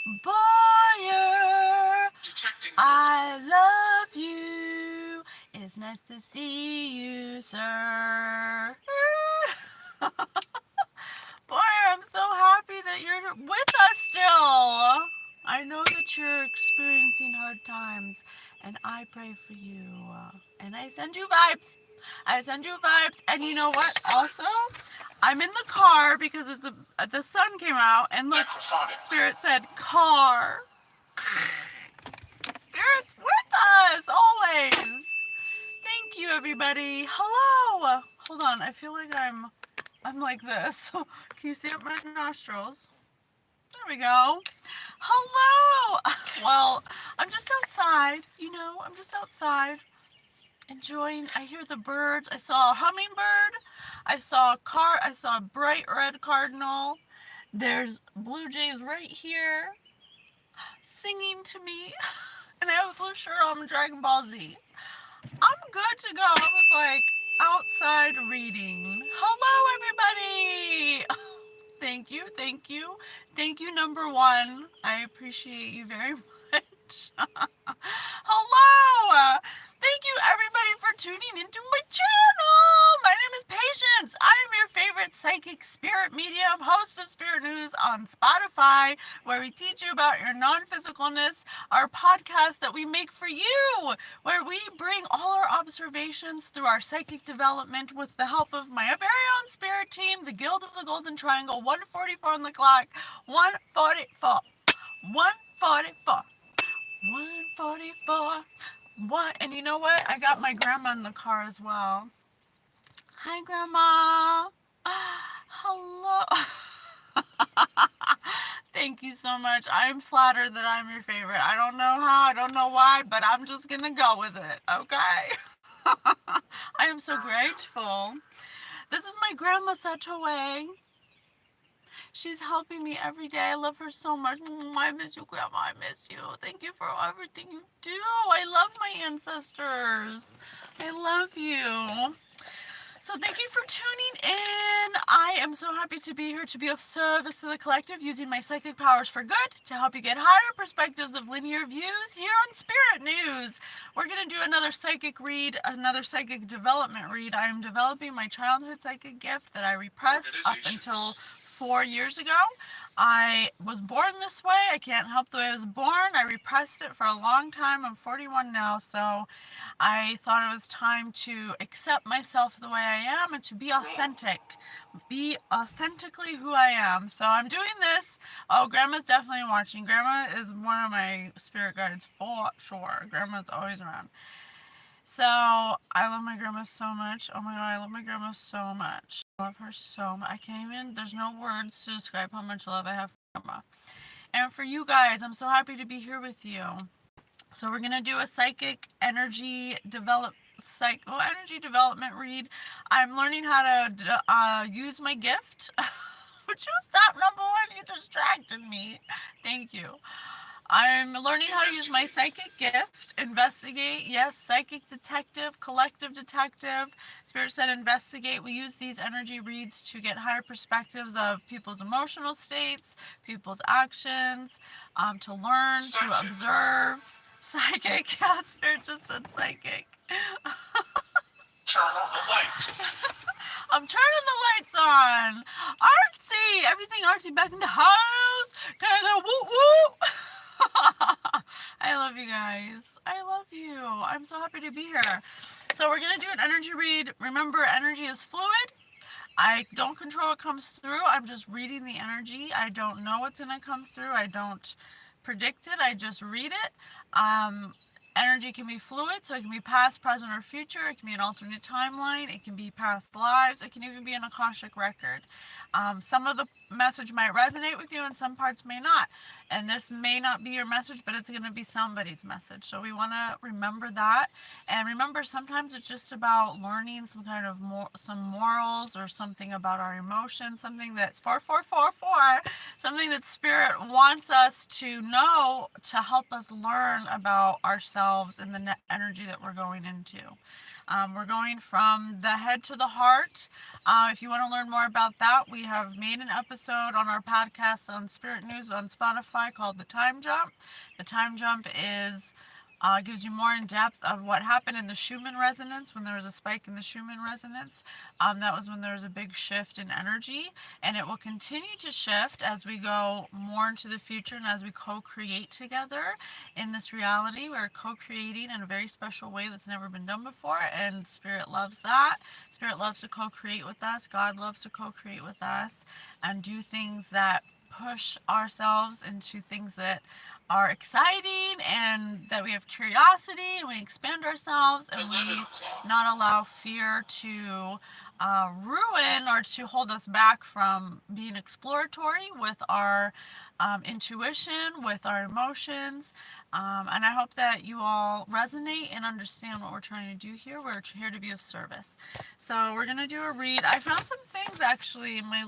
Boyer, I love you. It's nice to see you, sir. Boyer, I'm so happy that you're with us still. I know that you're experiencing hard times, and I pray for you. And I send you vibes. I send you vibes. And you know what? Also, I'm in the car because the sun came out, and look, Spirit said car. Spirit's with us always. Thank you, everybody. Hello. Hold on. I feel like I'm like this. Can you see up my nostrils? There we go. Hello. Well, I'm just outside. I'm just outside enjoying. I hear the birds. I saw a hummingbird. I saw a car. I saw a bright red cardinal. There's blue jays right here singing to me. And I have a blue shirt on Dragon Ball Z. I'm good to go. I was like outside reading. Hello, everybody. Thank you, thank you. Thank you, number one. I appreciate you very much. Hello. Thank you, everybody, for tuning into my channel. My name is Patience. I am your favorite psychic spirit medium, host of Spirit News on Spotify, where we teach you about your non-physicalness, our podcast that we make for you, where we bring all our observations through our psychic development with the help of my very own spirit team, the Guild of the Golden Triangle, 144 on the clock, 144, 144, 144. What? And you know what? I got my grandma in the car as well. Hi, Grandma. Hello. Thank you so much. I'm flattered that I'm your favorite. I don't know how, I don't know why, but I'm just gonna go with it, okay? I am so grateful. This is my grandma Satoe. She's helping me every day. I love her so much. I miss you, Grandma. I miss you. Thank you for everything you do. I love my ancestors. I love you. So thank you for tuning in. I am so happy to be here to be of service to the collective, using my psychic powers for good to help you get higher perspectives of linear views here on Spirit News. We're going to do another psychic read, another psychic development read. I am developing my childhood psychic gift that I repressed up until 4 years ago. I was born this way. I can't help the way I was born. I repressed it for a long time. I'm 41 now, so I thought it was time to accept myself the way I am and to be authentic. Be authentically who I am. So I'm doing this. Oh, Grandma's definitely watching. Grandma is one of my spirit guides for sure. Grandma's always around. So I love my grandma so much. Oh my god, I love my grandma so much. I love her so much. I can't even, there's no words to describe how much love I have for grandma. And for you guys, I'm so happy to be here with you. So we're gonna do a psychic energy energy development read. I'm learning how to use my gift. Would you stop, number one? You distracted me. Thank you. I'm learning how to use my psychic gift. Investigate, yes, psychic detective, collective detective. Spirit said investigate. We use these energy reads to get higher perspectives of people's emotional states, people's actions, to learn, to observe. Psychic, yeah, Spirit just said psychic. Turn on the light. I'm turning the lights on. Artsy, everything artsy back in the house. Can I go woo woo? I love you guys. I love you. I'm so happy to be here. So we're going to do an energy read. Remember, energy is fluid. I don't control what comes through. I'm just reading the energy. I don't know what's going to come through. I don't predict it. I just read it. Energy can be fluid, so it can be past, present, or future. It can be an alternate timeline. It can be past lives. It can even be an Akashic record. Some of the message might resonate with you and some parts may not. And this may not be your message, but it's going to be somebody's message. So we want to remember that. And remember, sometimes it's just about learning some kind of some morals or something about our emotions, something that's 4444, something that Spirit wants us to know to help us learn about ourselves and the energy that we're going into. We're going from the head to the heart. If you want to learn more about that, we have made an episode on our podcast on Spirit News on Spotify called The Time Jump. The Time Jump is gives you more in depth of what happened in the Schumann resonance when there was a spike in the Schumann resonance. That was when there was a big shift in energy, and it will continue to shift as we go more into the future and as we co-create together in this reality. We're co-creating in a very special way that's never been done before, and Spirit loves that. Spirit loves to co-create with us. God loves to co-create with us and do things that push ourselves into things that are exciting and that we have curiosity and we expand ourselves and we not allow fear to ruin or to hold us back from being exploratory with our intuition, with our emotions. And I hope that you all resonate and understand what we're trying to do here. We're here to be of service. So we're going to do a read. I found some things actually in my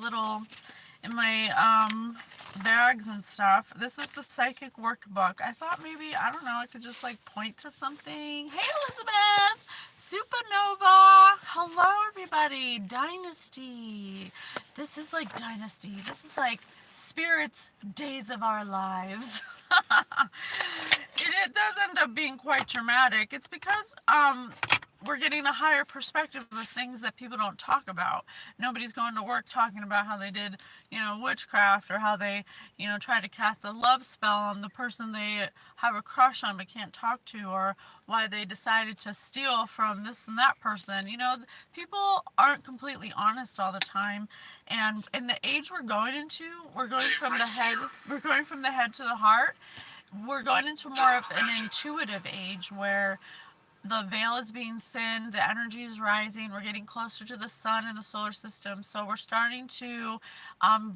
bags and stuff. This is the psychic workbook. I thought maybe, I don't know, I could just like point to something. Hey Elizabeth! Supernova! Hello everybody! Dynasty! This is like Dynasty. This is like Spirit's days of our lives. It does end up being quite dramatic. It's because we're getting a higher perspective of things that people don't talk about. Nobody's going to work talking about how they did, witchcraft, or how they, try to cast a love spell on the person they have a crush on but can't talk to, or why they decided to steal from this and that person. People aren't completely honest all the time. And in the age we're going into, we're going from the head to the heart. We're going into more of an intuitive age where the veil is being thinned, the energy is rising, we're getting closer to the sun and the solar system. So we're starting to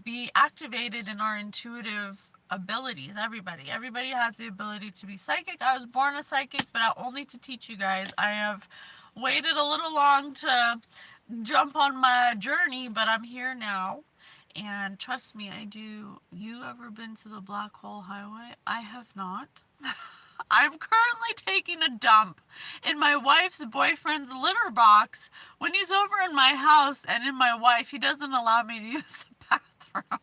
be activated in our intuitive abilities. Everybody has the ability to be psychic. I was born a psychic, but only to teach you guys. I have waited a little long to jump on my journey, but I'm here now. And trust me, I do. You ever been to the Black Hole Highway? I have not. I'm currently taking a dump in my wife's boyfriend's litter box when he's over in my house, and in my wife, he doesn't allow me to use the bathroom.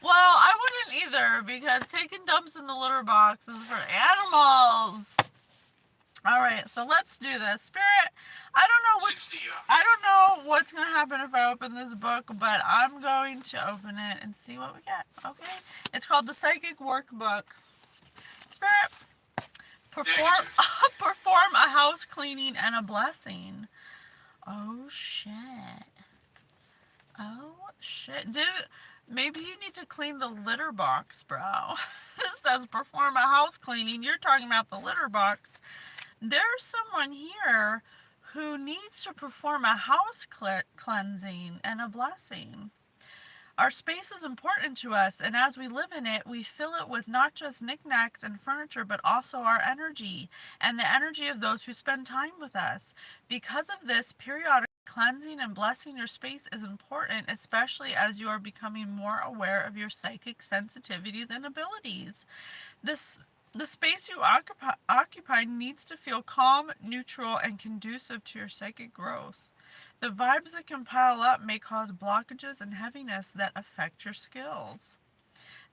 Well, I wouldn't either, because taking dumps in the litter box is for animals. All right, so let's do this. Spirit, I don't know what's going to happen if I open this book, but I'm going to open it and see what we get, okay? It's called the Psychic Workbook. Spirit, perform a house cleaning and a blessing. Oh, shit. Maybe you need to clean the litter box, bro. This says perform a house cleaning. You're talking about the litter box. There's someone here who needs to perform a house cleansing and a blessing. Our space is important to us, and as we live in it, we fill it with not just knickknacks and furniture, but also our energy and the energy of those who spend time with us. Because of this, periodic cleansing and blessing your space is important, especially as you are becoming more aware of your psychic sensitivities and abilities. The space you occupy needs to feel calm, neutral, and conducive to your psychic growth. The vibes that can pile up may cause blockages and heaviness that affect your skills.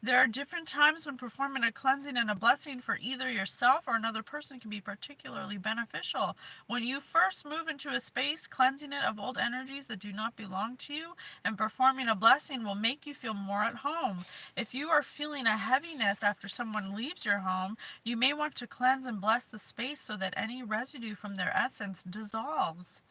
There are different times when performing a cleansing and a blessing for either yourself or another person can be particularly beneficial. When you first move into a space, cleansing it of old energies that do not belong to you and performing a blessing will make you feel more at home. If you are feeling a heaviness after someone leaves your home, you may want to cleanse and bless the space so that any residue from their essence dissolves.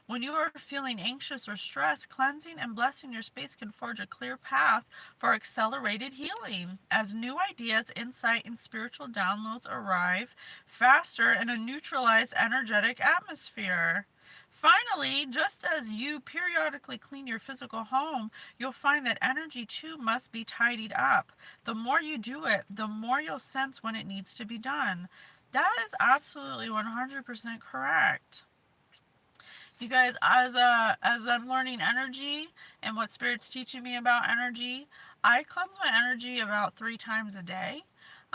When you are feeling anxious or stressed, cleansing and blessing your space can forge a clear path for accelerated healing. As new ideas, insight, and spiritual downloads arrive faster in a neutralized energetic atmosphere. Finally, just as you periodically clean your physical home, you'll find that energy too must be tidied up. The more you do it, the more you'll sense when it needs to be done. That is absolutely 100% correct. You guys, as I'm learning energy and what Spirit's teaching me about energy, I cleanse my energy about 3 times a day.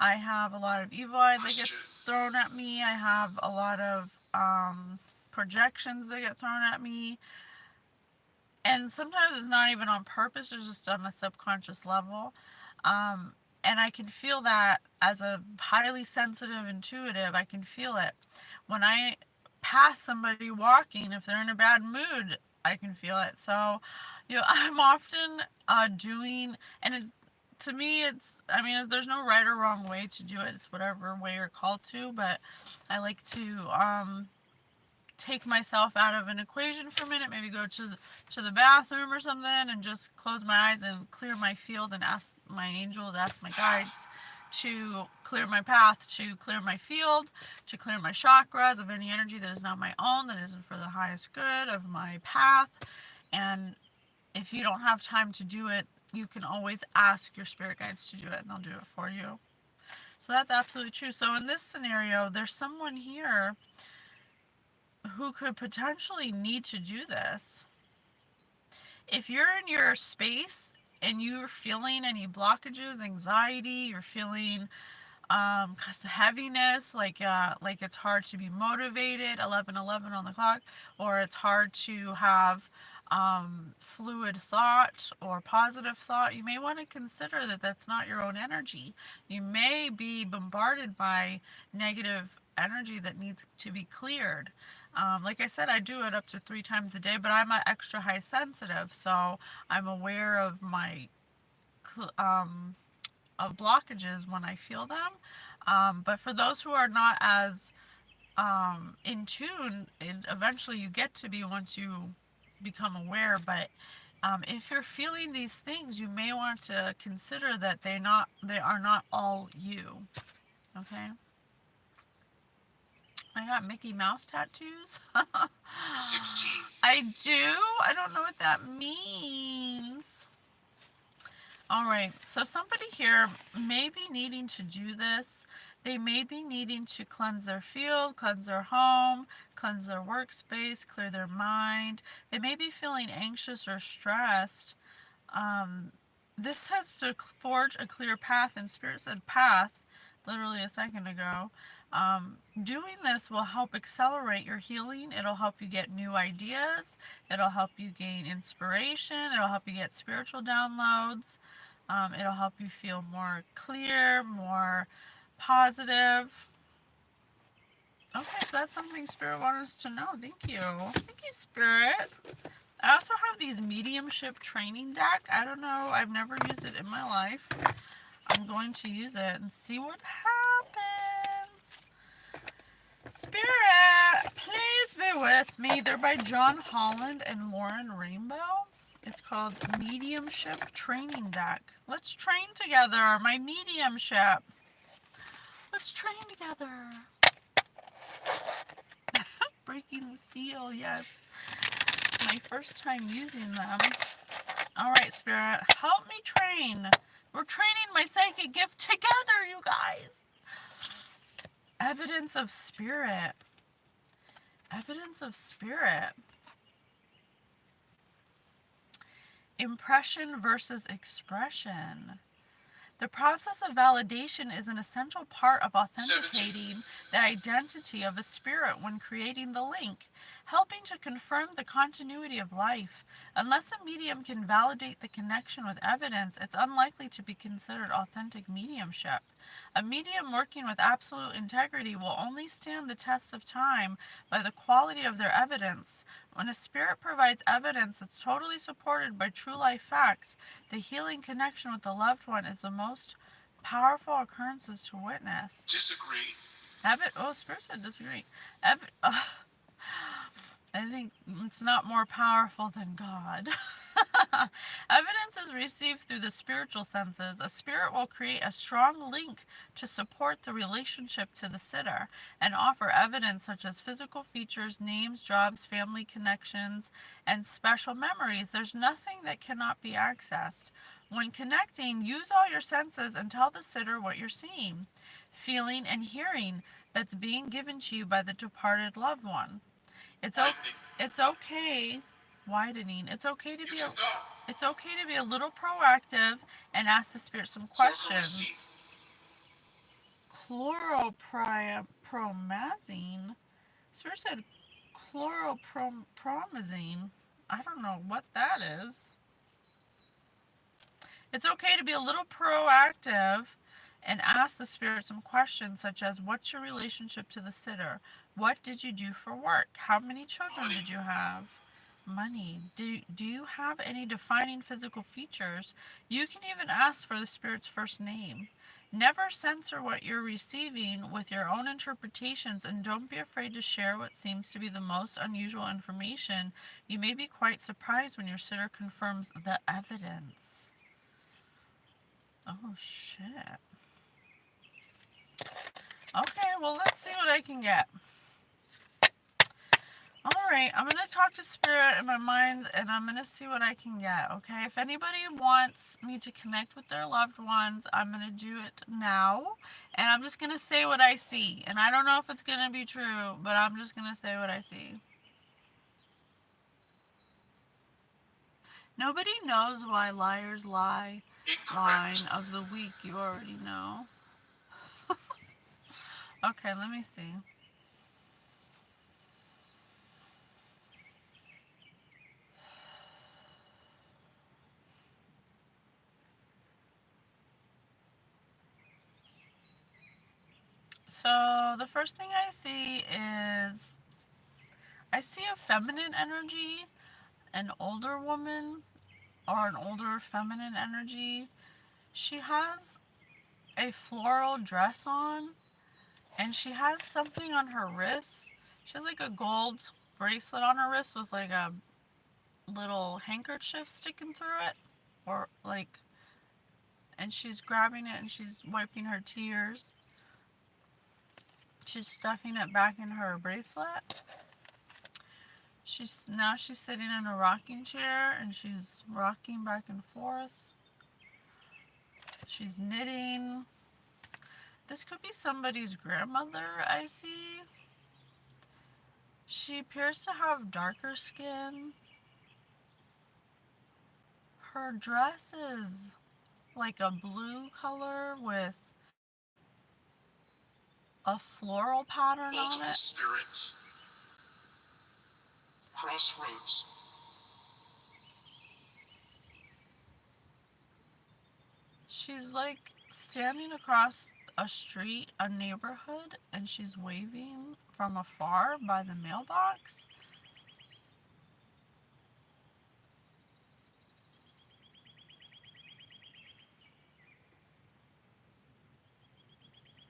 I have a lot of evil eye that gets thrown at me. I have a lot of projections that get thrown at me. And sometimes it's not even on purpose, it's just on a subconscious level. Um, and I can feel that as a highly sensitive intuitive, I can feel it. When I pass somebody walking, if they're in a bad mood, I can feel it. So, I'm often doing, and to me, I mean, there's no right or wrong way to do it. It's whatever way you're called to, but I like to take myself out of an equation for a minute, maybe go to the bathroom or something, and just close my eyes and clear my field and ask my angels, ask my guides to clear my path, to clear my field, to clear my chakras of any energy that is not my own, that isn't for the highest good of my path. And if you don't have time to do it, you can always ask your spirit guides to do it, and they'll do it for you. So that's absolutely true. So in this scenario, there's someone here who could potentially need to do this. If you're in your space and you're feeling any blockages, anxiety, you're feeling heaviness, like it's hard to be motivated, 11:11 on the clock, or it's hard to have fluid thought or positive thought, you may want to consider that that's not your own energy. You may be bombarded by negative energy that needs to be cleared. Like I said, I do it up to 3 times a day, but I'm an extra high sensitive, so I'm aware of my of blockages when I feel them. But for those who are not as in tune, eventually you get to be once you become aware. But if you're feeling these things, you may want to consider that they are not all you. Okay. I got Mickey Mouse tattoos. 16. I do. I don't know what that means. All right. So somebody here may be needing to do this. They may be needing to cleanse their field, cleanse their home, cleanse their workspace, clear their mind. They may be feeling anxious or stressed. This has to forge a clear path, and Spirit said path literally a second ago. Doing this will help accelerate your healing. It'll help you get new ideas. It'll help you gain inspiration. It'll help you get spiritual downloads. It'll help you feel more clear, more positive. Okay, so that's something Spirit wanted us to know. Thank you. Thank you, Spirit. I also have these mediumship training deck. I don't know. I've never used it in my life. I'm going to use it and see what happens. Spirit, please be with me. They're by John Holland and Lauren Rainbow. It's called Mediumship Training Deck. Let's train together, my mediumship. Let's train together. Breaking the seal, yes. It's my first time using them. All right, Spirit, help me train. We're training my psychic gift together, you guys. Evidence of Spirit. Evidence of Spirit. Impression versus expression. The process of validation is an essential part of authenticating the identity of a spirit when creating the link, helping to confirm the continuity of life. Unless a medium can validate the connection with evidence, it's unlikely to be considered authentic mediumship. A medium working with absolute integrity will only stand the test of time by the quality of their evidence. When a spirit provides evidence that's totally supported by true life facts, the healing connection with the loved one is the most powerful occurrences to witness. Disagree. Spirit said disagree. I think it's not more powerful than God. Evidence is received through the spiritual senses. A spirit will create a strong link to support the relationship to the sitter and offer evidence such as physical features, names, jobs, family connections, and special memories. There's nothing that cannot be accessed. When connecting, use all your senses and tell the sitter what you're seeing, feeling, and hearing that's being given to you by the departed loved one. It's okay. Widening. It's okay to be a little proactive and ask the spirit some questions. chloropromazine. Spirit said chloropromazine. I don't know what that is. It's okay to be a little proactive and ask the spirit some questions such as, what's your relationship to the sitter? What did you do for work? How many children did you have? Money. Do you have any defining physical features? You can even ask for the spirit's first name. Never censor what you're receiving with your own interpretations, and don't be afraid to share what seems to be the most unusual information. You may be quite surprised when your sitter confirms the evidence. Oh, shit. Okay, well, let's see what I can get. Alright, I'm going to talk to Spirit in my mind, and I'm going to see what I can get, okay? If anybody wants me to connect with their loved ones, I'm going to do it now. And I'm just going to say what I see. And I don't know if it's going to be true, but I'm just going to say what I see. Nobody knows why liars lie. Line of the week, you already know. Okay, let me see. So the first thing I see is, I see a feminine energy, an older woman, or an older feminine energy. She has a floral dress on, and she has something on her wrist. She has like a gold bracelet on her wrist with like a little handkerchief sticking through it, or like, and she's grabbing it and she's wiping her tears. She's stuffing it back in her bracelet. She's sitting in a rocking chair and she's rocking back and forth. She's knitting. This could be somebody's grandmother, I see. She appears to have darker skin. Her dress is like a blue color with a floral pattern on Multiple it. spirits. Crossroads. She's like standing across a street, a neighborhood, and she's waving from afar by the mailbox.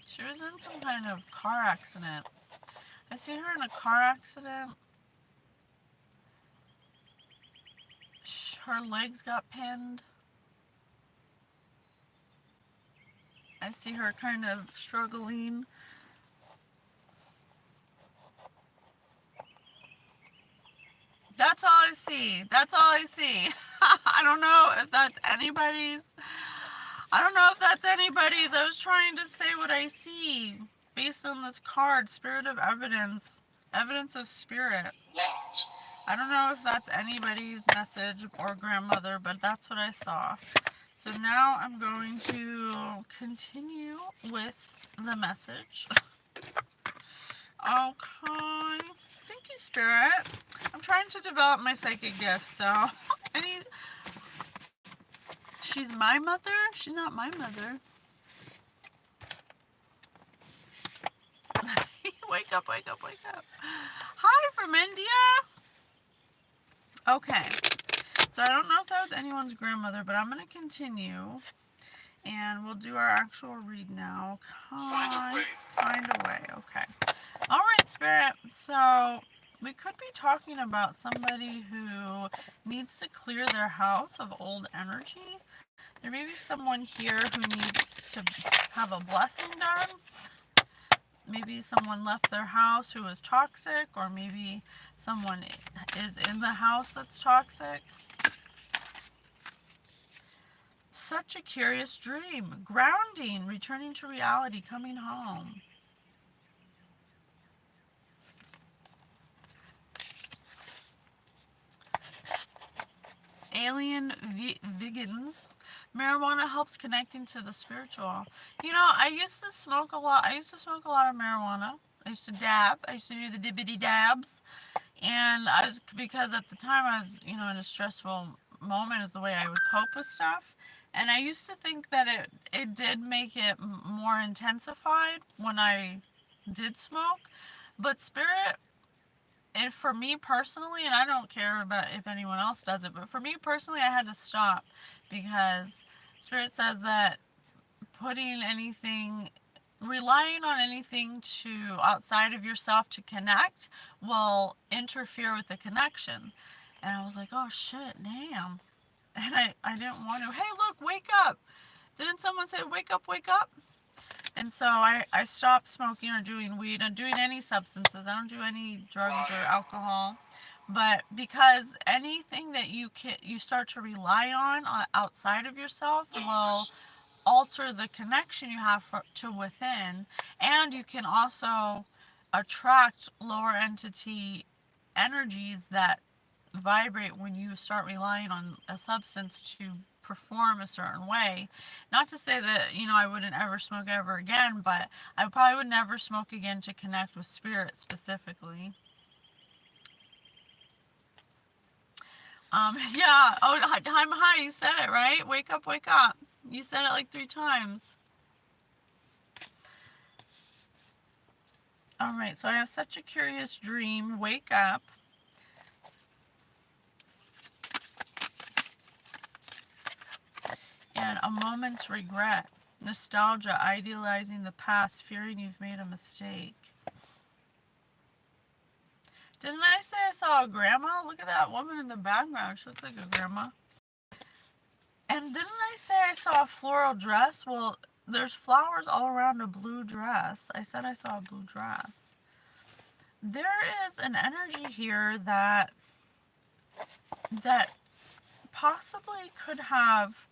She was in some kind of car accident. I see her in a car accident. Her legs got pinned. I see her kind of struggling. That's all I see. That's all I see. I don't know if that's anybody's. I don't know if that's anybody's. I was trying to say what I see based on this card, Spirit of Evidence, Evidence of Spirit. Locked. I don't know if that's anybody's message or grandmother, but that's what I saw. So now I'm going to continue with the message. Okay. Thank you, Spirit. I'm trying to develop my psychic gift, so she's my mother? She's not my mother. Wake up, wake up, wake up. Hi from India. Okay. So I don't know if that was anyone's grandmother, but I'm going to continue. And we'll do our actual read now. Find a way. Find a way. Okay. All right, Spirit. So we could be talking about somebody who needs to clear their house of old energy. There may be someone here who needs to have a blessing done. Maybe someone left their house who was toxic, or maybe someone is in the house that's toxic. Such a curious dream. Grounding, returning to reality, coming home. alien vegans. Marijuana helps connecting to the spiritual. I used to smoke a lot. I used to smoke a lot of marijuana. I used to dab. I used to do the dibbity dabs. And because at the time I was, in a stressful moment is the way I would cope with stuff. And I used to think that it did make it more intensified when I did smoke. But spirit, and for me personally, and I don't care about if anyone else does it, but for me personally, I had to stop because spirit says that putting anything, relying on anything to outside of yourself to connect will interfere with the connection. And I was like, oh shit, damn. And I didn't want to. Hey, look, wake up. Didn't someone say wake up, wake up? And so I stopped smoking or doing weed and doing any substances. I don't do any drugs or alcohol. But because anything that you start to rely on outside of yourself will alter the connection you have to within, and you can also attract lower entity energies that vibrate when you start relying on a substance to perform a certain way. Not to say that, I wouldn't ever smoke ever again, but I probably would never smoke again to connect with spirit specifically. Yeah. Oh, I'm high. You said it, right? Wake up, wake up. You said it like 3 times. All right, so I have such a curious dream. Wake up. And a moment's regret. Nostalgia, idealizing the past, fearing you've made a mistake. Didn't I say I saw a grandma? Look at that woman in the background. She looks like a grandma. And didn't I say I saw a floral dress? Well, there's flowers all around a blue dress. I said I saw a blue dress. There is an energy here that possibly could have...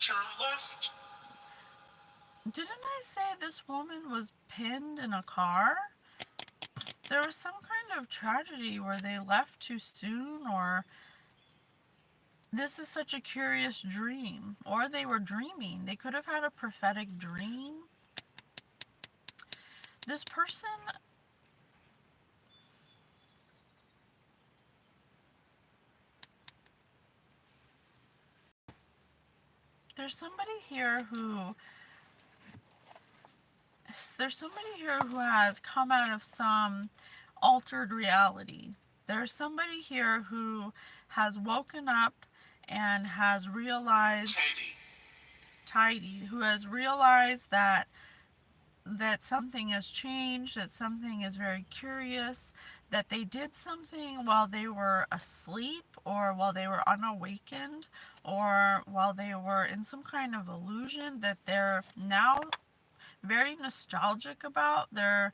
Didn't I say this woman was pinned in a car? There was some kind of tragedy where they left too soon, or this is such a curious dream, or they were dreaming. They could have had a prophetic dream. This person... There's somebody here who has come out of some altered reality. There's somebody here who has woken up and has realized... Tidy. Who has realized that something has changed, that something is very curious, that they did something while they were asleep, or while they were unawakened, or while they were in some kind of illusion that they're now very nostalgic about. They're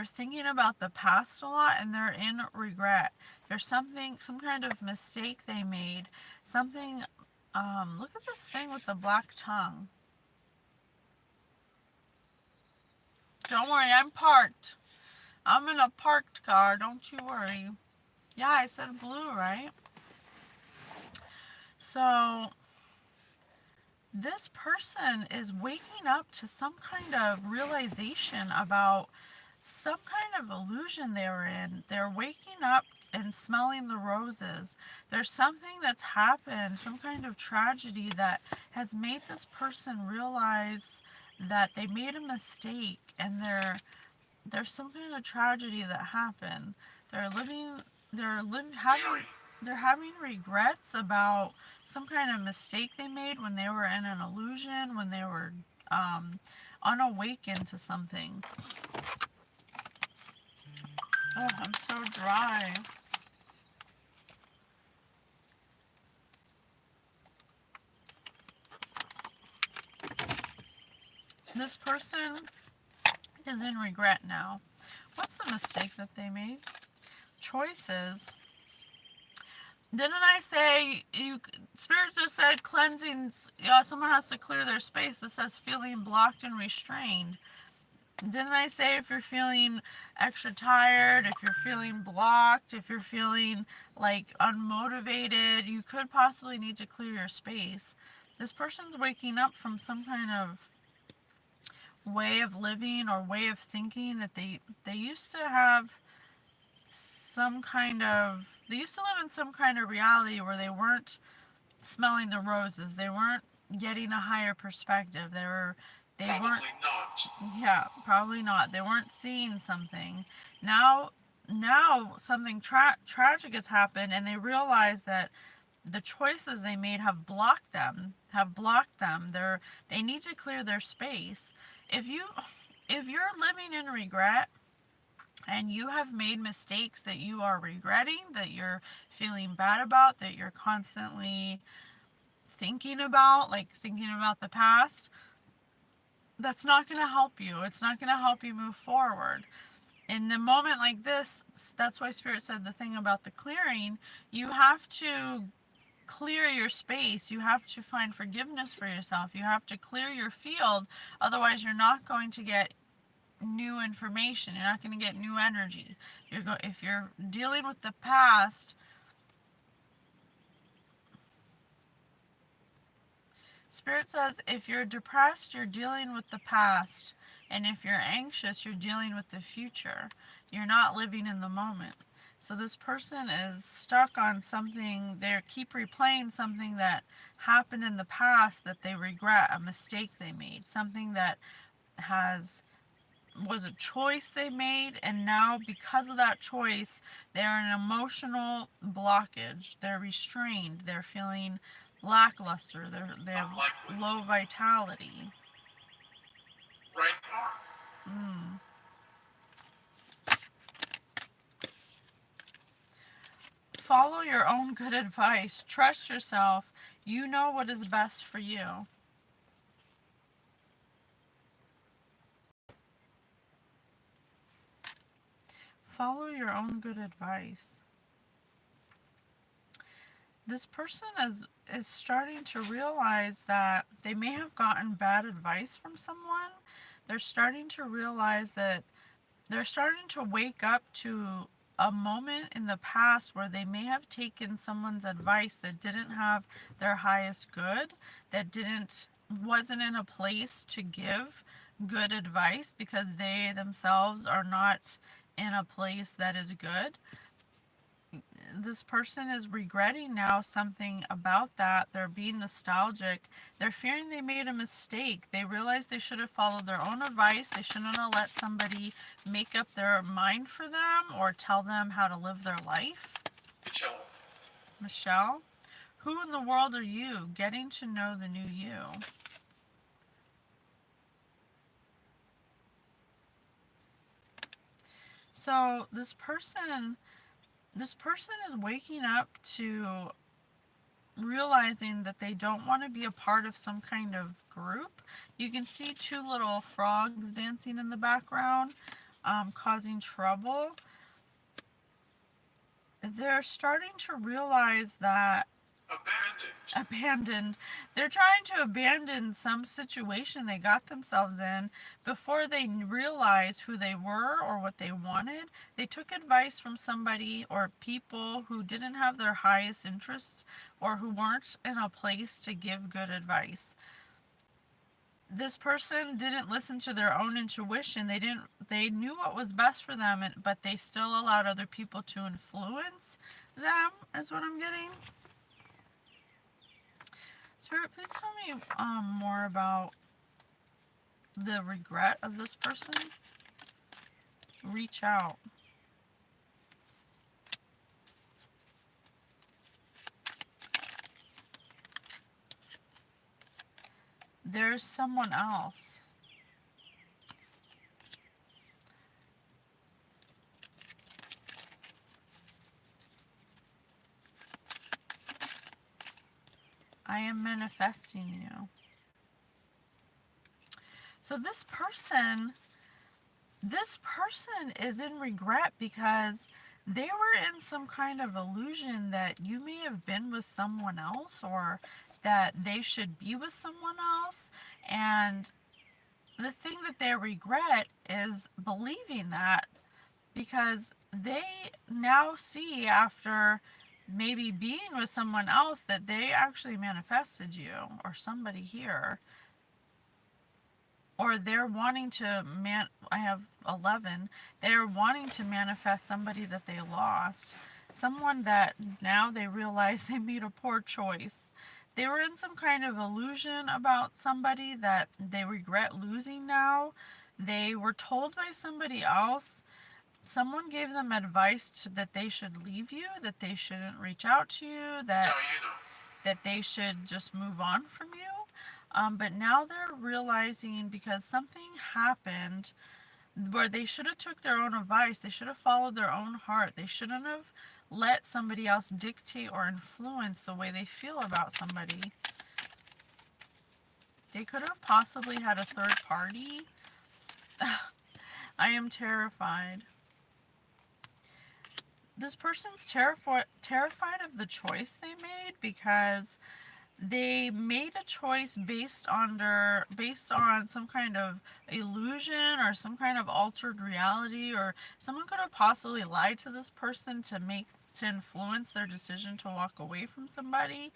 thinking about the past a lot, and they're in regret. There's some kind of mistake they made. Something, look at this thing with the black tongue. Don't worry, I'm parked. I'm in a parked car, don't you worry. Yeah, I said blue, right? So, this person is waking up to some kind of realization about some kind of illusion they were in. They're waking up and smelling the roses. There's something that's happened, some kind of tragedy that has made this person realize that they made a mistake, and there's some kind of tragedy that happened. They're having regrets about some kind of mistake they made when they were in an illusion, when they were unawakened to something. Oh, I'm so dry. This person is in regret now. What's the mistake that they made? Choices. Didn't I say spirits just said cleansing? Someone has to clear their space. This says feeling blocked and restrained. Didn't I say if you're feeling extra tired, if you're feeling blocked, if you're feeling like unmotivated, you could possibly need to clear your space. This person's waking up from some kind of way of living or way of thinking that they used to have they used to live in some kind of reality where they weren't smelling the roses. They weren't getting a higher perspective. They weren't Probably not. Yeah, probably not. They weren't seeing something. Now now something tragic has happened and they realize that the choices they made have blocked them. They need to clear their space. If you're living in regret and you have made mistakes that you are regretting, that you're feeling bad about, that you're constantly thinking about the past, that's not going to help you. It's not going to help you move forward. In the moment like this, that's why Spirit said the thing about the clearing, you have to clear your space. You have to find forgiveness for yourself. You have to clear your field. Otherwise, you're not going to get new information. You're not going to get new energy. If you're dealing with the past, Spirit says if you're depressed, you're dealing with the past. And if you're anxious, you're dealing with the future. You're not living in the moment. So this person is stuck on something. They keep replaying something that happened in the past that they regret, a mistake they made, something that has was a choice they made, and now because of that choice they're in an emotional blockage. They're restrained. They're feeling lackluster. They have Unlikely. low vitality. Right arm. mm. Follow your own good advice. Trust yourself. You know what is best for you. Follow your own good advice. This person is starting to realize that they may have gotten bad advice from someone. They're starting to realize that they're starting to wake up to a moment in the past where they may have taken someone's advice that didn't have their highest good, that didn't wasn't in a place to give good advice because they themselves are not in a place that is good. This person is regretting now something about that. They're being nostalgic. They're fearing they made a mistake. They realize they should have followed their own advice. They shouldn't have let somebody make up their mind for them or tell them how to live their life. Michelle. Michelle, who in the world are you? Getting to know the new you. So this person is waking up to realizing that they don't want to be a part of some kind of group. You can see two little frogs dancing in the background, causing trouble. They're starting to realize that abandoned. They're trying to abandon some situation they got themselves in before they realize who they were or what they wanted. They took advice from somebody or people who didn't have their highest interests or who weren't in a place to give good advice. This person didn't listen to their own intuition. They knew what was best for them, but they still allowed other people to influence them, is what I'm getting. Spirit, please tell me more about the regret of this person. Reach out. There's someone else. I am manifesting you. So this person is in regret because they were in some kind of illusion that you may have been with someone else or that they should be with someone else, and the thing that they regret is believing that, because they now see, after maybe being with someone else, that they actually manifested you or somebody here, or they're wanting to I have 11, they're wanting to manifest somebody that they lost, someone that now they realize they made a poor choice. They were in some kind of illusion about somebody that they regret losing now. They were told by somebody else, someone gave them advice that they should leave you, that they shouldn't reach out to you, that they should just move on from you. But now they're realizing, because something happened where they should have took their own advice, they should have followed their own heart, they shouldn't have let somebody else dictate or influence the way they feel about somebody. They could have possibly had a third party. I am terrified. This person's terrified of the choice they made, because they made a choice based on some kind of illusion or some kind of altered reality, or someone could have possibly lied to this person to influence their decision to walk away from somebody.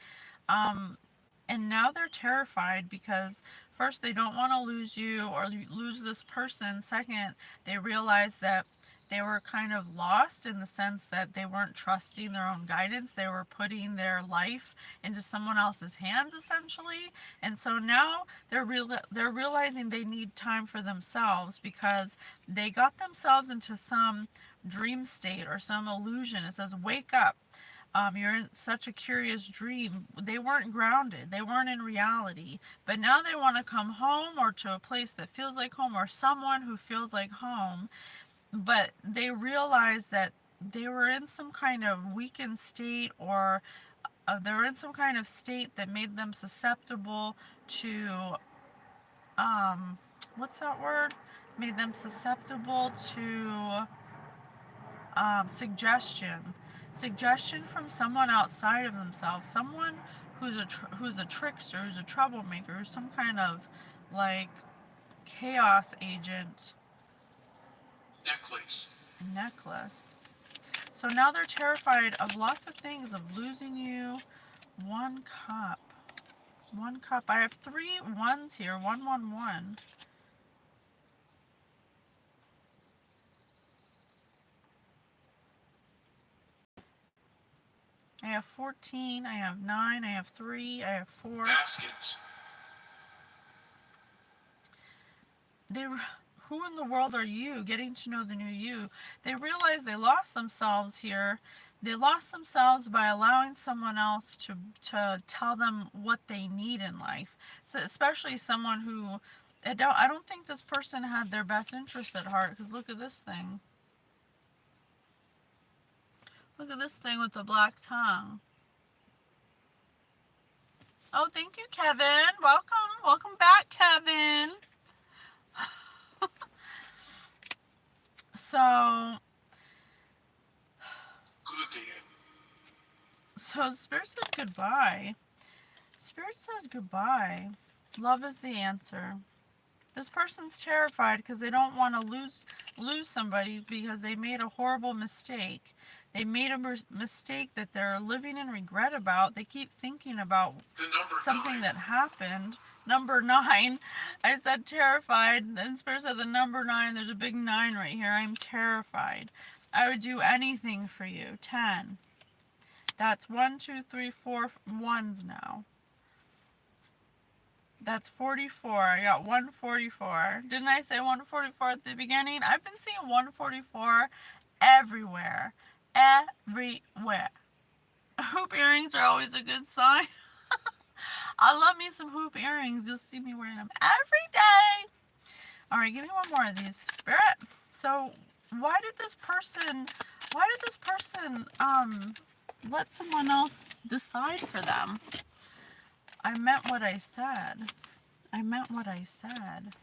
And now they're terrified, because first, they don't want to lose you or lose this person. Second, they realize that they were kind of lost, in the sense that they weren't trusting their own guidance. They were putting their life into someone else's hands, essentially. And so now they're realizing they need time for themselves, because they got themselves into some dream state or some illusion. It says, wake up. You're in such a curious dream. They weren't grounded. They weren't in reality. But now they want to come home, or to a place that feels like home, or someone who feels like home. But they realize that they were in some kind of weakened state, or they were in some kind of state that made them susceptible to, what's that word? Made them susceptible to suggestion. Suggestion from someone outside of themselves. Someone who's a trickster, who's a troublemaker, who's some kind of like chaos agent. Necklace. So now they're terrified of lots of things, of losing you. One cup. One cup. I have 3 ones here. 111. I have 14. I have 9. I have 3. I have 4. Baskets. Who in the world are you? Getting to know the new you. They realize they lost themselves here. They lost themselves by allowing someone else to tell them what they need in life. So especially someone who, I don't think this person had their best interest at heart, because look at this thing. Look at this thing with the black tongue. Oh, thank you, Kevin. Welcome. Welcome back, Kevin. So Spirit said goodbye. Spirit said goodbye. Love is the answer. This person's terrified because they don't want to lose somebody, because they made a horrible mistake. They made a mistake that they're living in regret about. They keep thinking about something that happened. Number 9. I said terrified. Then Spirit said the number 9. There's a big 9 right here. I'm terrified. I would do anything for you. 10. That's 1, 2, 3, 4 ones now. That's 44. I got 144. Didn't I say 144 at the beginning? I've been seeing 144 everywhere. Everywhere. Hoop earrings are always a good sign. I love me some hoop earrings. You'll see me wearing them every day. All right, give me one more of these, Spirit. So, why did this person let someone else decide for them? I meant what I said. I meant what I said.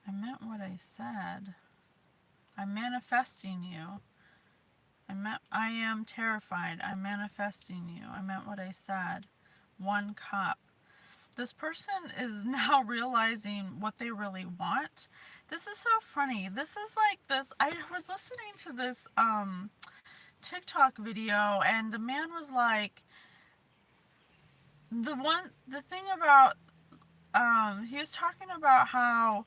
I meant what I said. I'm manifesting you. I am terrified. I'm manifesting you. I meant what I said. 1 cup. This person is now realizing what they really want. This is so funny. This is like this. I was listening to this TikTok video, and the man was like, the thing about, he was talking about how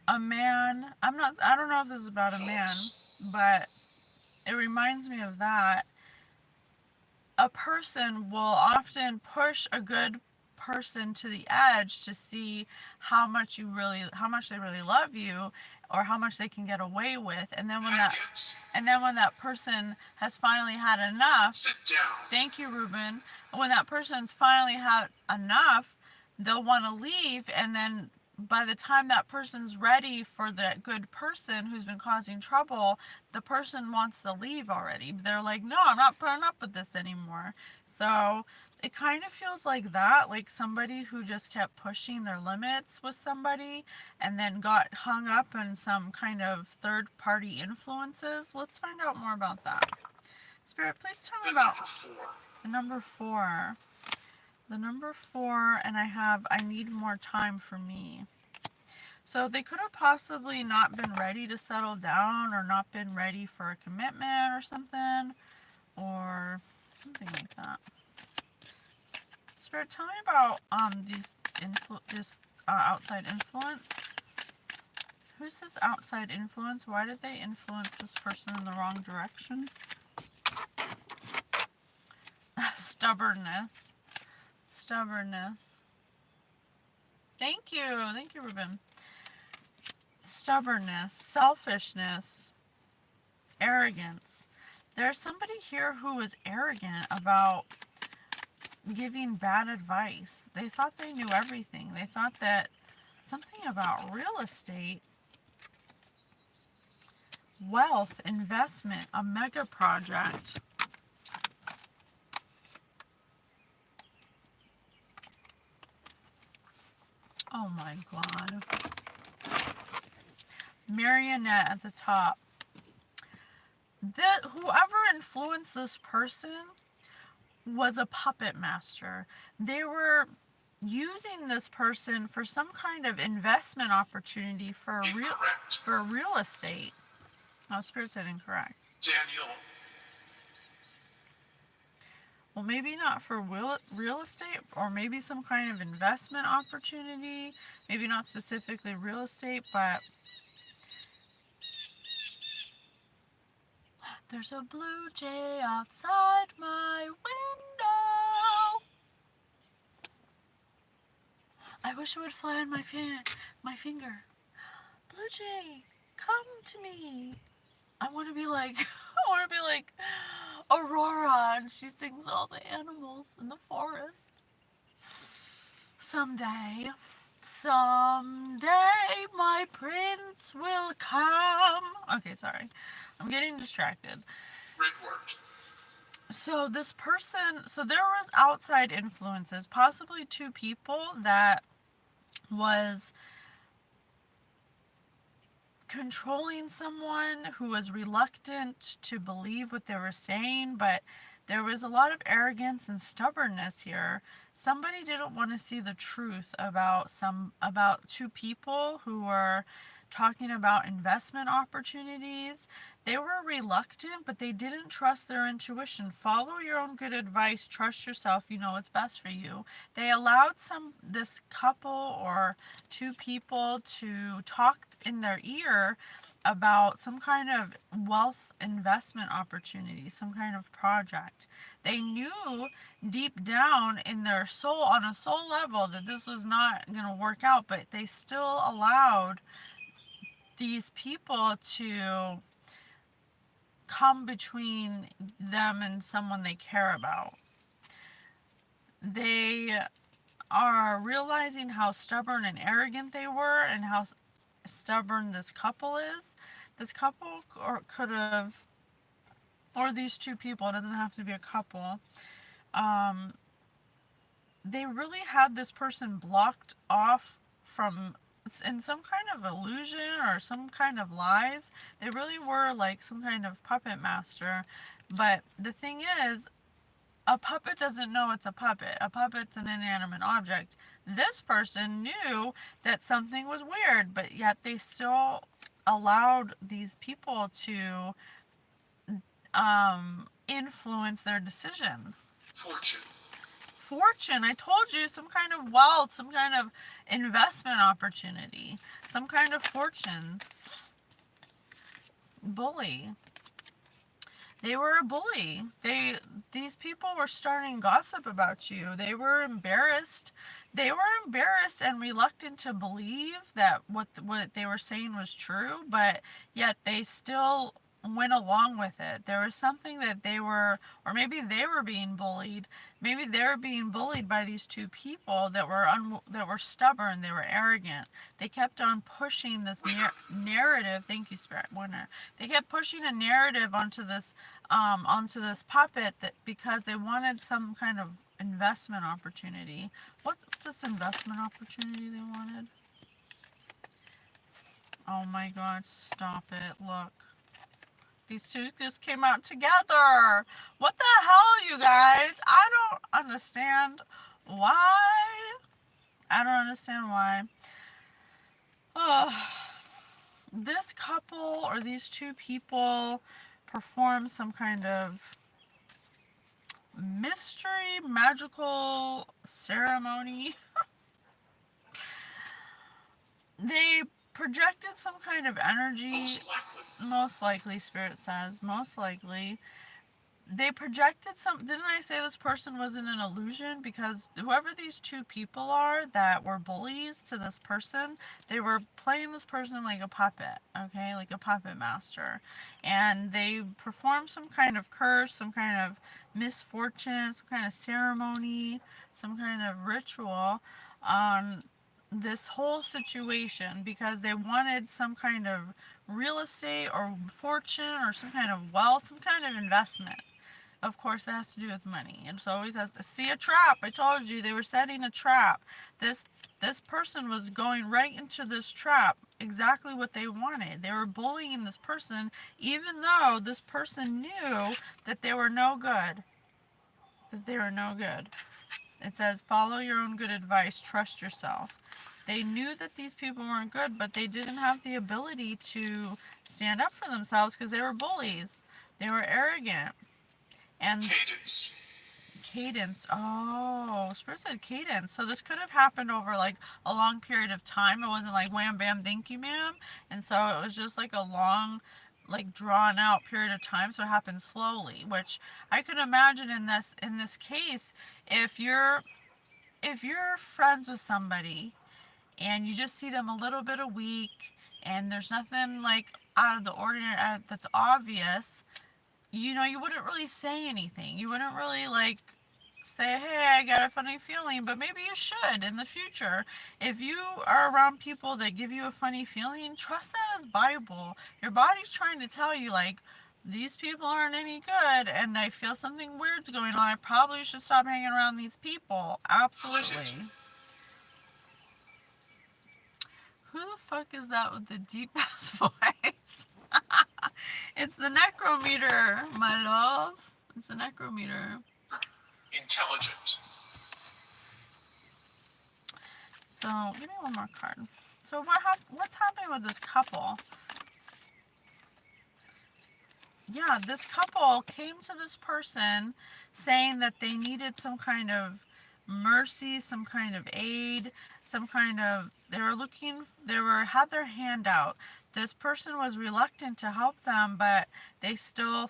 a man, I don't know if this is about a man, but it reminds me of that. A person will often push a good person to the edge to see how much they really love you, or how much they can get away with. And then when that person has finally had enough, sit down. Thank you, Ruben. When that person's finally had enough, they'll want to leave, and then by the time that person's ready for the good person who's been causing trouble, the person wants to leave already. They're like, no, I'm not putting up with this anymore. So it kind of feels like that, like somebody who just kept pushing their limits with somebody and then got hung up in some kind of third-party influences. Let's find out more about that. Spirit, please tell me about the number 4. The number 4, and I need more time for me. So they could have possibly not been ready to settle down, or not been ready for a commitment or something, or something like that. Spirit, tell me about this outside influence. Who's this outside influence? Why did they influence this person in the wrong direction? Stubbornness. Thank you, Ruben. Stubbornness, selfishness, arrogance. There's somebody here who is arrogant about giving bad advice. They thought they knew everything. They thought that something about real estate, wealth, investment, a mega project. Oh my God. Marionette at the top. Whoever influenced this person was a puppet master. They were using this person for some kind of investment opportunity for real estate. Oh, Spirit said incorrect. Daniel. Well, maybe not for real estate, or maybe some kind of investment opportunity. Maybe not specifically real estate, but there's a blue jay outside my window. I wish it would fly on my finger. Blue jay, come to me. I want to be like Aurora, and she sings all the animals in the forest. Someday, my prince will come. Okay, sorry. I'm getting distracted. So this person, there was outside influences, possibly 2 people that was controlling someone who was reluctant to believe what they were saying, but there was a lot of arrogance and stubbornness here. Somebody didn't want to see the truth about 2 people who were talking about investment opportunities. They were reluctant, but they didn't trust their intuition. Follow your own good advice. Trust yourself. You know what's best for you. They allowed this couple or 2 people to talk in their ear about some kind of wealth investment opportunity, some kind of project. They knew deep down in their soul, on a soul level, that this was not going to work out, but they still allowed these people to come between them and someone they care about. They are realizing how stubborn and arrogant they were, and how stubborn this couple is. This couple could have, or these 2 people, it doesn't have to be a couple, they really had this person blocked off from, in some kind of illusion or some kind of lies. They really were like some kind of puppet master. But the thing is, a puppet doesn't know it's a puppet. A puppet's an inanimate object. This person knew that something was weird, but yet they still allowed these people to influence their decisions. Fortune. Fortune, I told you, some kind of wealth, some kind of investment opportunity, some kind of fortune. Bully. They were a bully. These people were starting gossip about you. They were embarrassed. They were embarrassed and reluctant to believe that what they were saying was true, but yet they still went along with it. There was something that they were, or maybe they were being bullied. Maybe they were being bullied by these two people that were stubborn. They were arrogant. They kept on pushing this narrative. Thank you, Spirit. Winner. They kept pushing a narrative onto this puppet that because they wanted some kind of investment opportunity. What's this investment opportunity they wanted? Oh my God! Stop it! Look. These two just came out together. What the hell, you guys? I don't understand why. I don't understand why. This couple or these two people perform some kind of mystery, magical ceremony. They projected some kind of energy. Most likely, Spirit says. Most likely. They projected some. Didn't I say this person was in an illusion? Because whoever these two people are that were bullies to this person, they were playing this person like a puppet, okay? Like a puppet master. And they performed some kind of curse, some kind of misfortune, some kind of ceremony, some kind of ritual on this whole situation because they wanted some kind of real estate or fortune or some kind of wealth, some kind of investment. Of course, it has to do with money. It always has to see a trap. I told you they were setting a trap. This person was going right into this trap. Exactly what they wanted. They were bullying this person, even though this person knew that they were no good. That they were no good. It says, follow your own good advice. Trust yourself. They knew that these people weren't good, but they didn't have the ability to stand up for themselves because they were bullies. They were arrogant. And cadence. Oh, Spirit said cadence. So this could have happened over like a long period of time. It wasn't like wham bam thank you ma'am. And so it was just like a long, like drawn out period of time. So it happened slowly, which I could imagine in this case, if you're friends with somebody and you just see them a little bit a week and there's nothing like out of the ordinary that's obvious, you know, you wouldn't really say anything. You wouldn't really like say, hey, I got a funny feeling, but maybe you should in the future. If you are around people that give you a funny feeling, trust that as Bible. Your body's trying to tell you, like, these people aren't any good and I feel something weird's going on. I probably should stop hanging around these people. Absolutely. Who the fuck is that with the deep ass voice? It's the necrometer, my love. It's the necrometer. Intelligent. So, give me one more card. So, what's happening with this couple? Yeah, this couple came to this person saying that they needed some kind of mercy, some kind of aid, some kind of, had their hand out. This person was reluctant to help them, but they still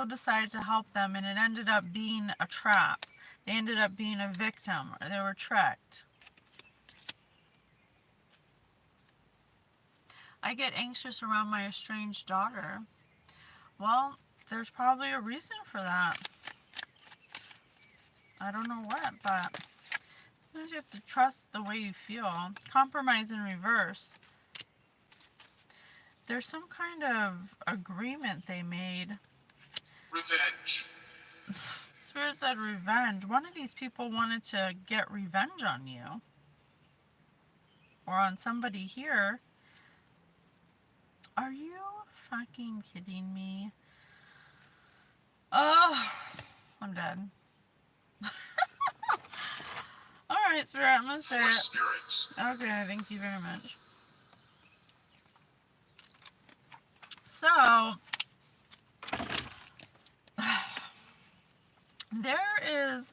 decided to help them, and it ended up being a trap. They ended up being a victim, or they were tricked. I get anxious around my estranged daughter. Well, there's probably a reason for that. I don't know what, but sometimes you have to trust the way you feel. Compromise in reverse. There's some kind of agreement they made. Revenge. Spirit said revenge. One of these people wanted to get revenge on you. Or on somebody here. Are you fucking kidding me? Oh, I'm dead. Alright, Spirit, I'm gonna say For it. spirits. Okay, thank you very much. So, there is.